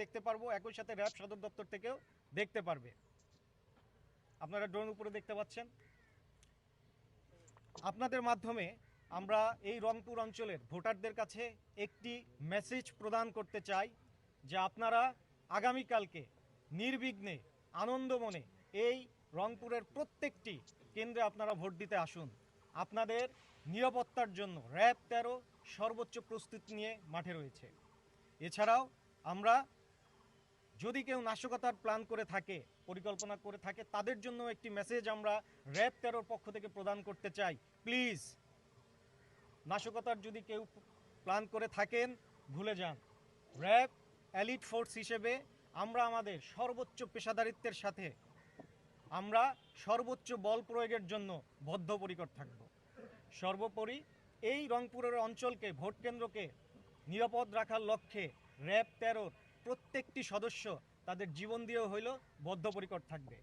দেখতে পারবো, একই সাথে র্যাব সদর দপ্তর থেকেও দেখতে পারবে। আপনারা ড্রোন উপরে দেখতে পাচ্ছেন। আপনাদের মাধ্যমে আমরা এই রংপুর অঞ্চলের ভোটারদের কাছে একটি মেসেজ প্রদান করতে চাই যে আপনারা আগামীকালকে নির্বিঘ্নে আনন্দমনে এই রংপুরের প্রত্যেকটি কেন্দ্রে আপনারা ভোট দিতে আসুন। আপনাদের নিরাপত্তার জন্য র্যাব 13 সর্বোচ্চ প্রস্তুতি নিয়ে মাঠে রয়েছে। এছাড়াও আমরা যদি কেউ নাশকতার প্ল্যান করে থাকে, পরিকল্পনা করে থাকে, তাদের জন্য একটি মেসেজ আমরা র্যাব 13 পক্ষ থেকে প্রদান করতে চাই। প্লিজ, নাশকতার যদি কেউ প্ল্যান করে থাকেন ভুলে যান। র্যাব এলিট ফোর্স হিসেবে আমরা আমাদের সর্বোচ্চ পেশাদারিত্বের সাথে আমরা সর্বোচ্চ বল প্রয়োগের জন্য বদ্ধপরিকর থাকব। সর্বোপরি এই রংপুরের অঞ্চলকে, ভোট কেন্দ্রকে নিরাপদ রাখার লক্ষ্যে র্যাব 13 প্রত্যেকটি সদস্য তাদের জীবন দিয়েও হইল বদ্ধপরিকর থাকবে।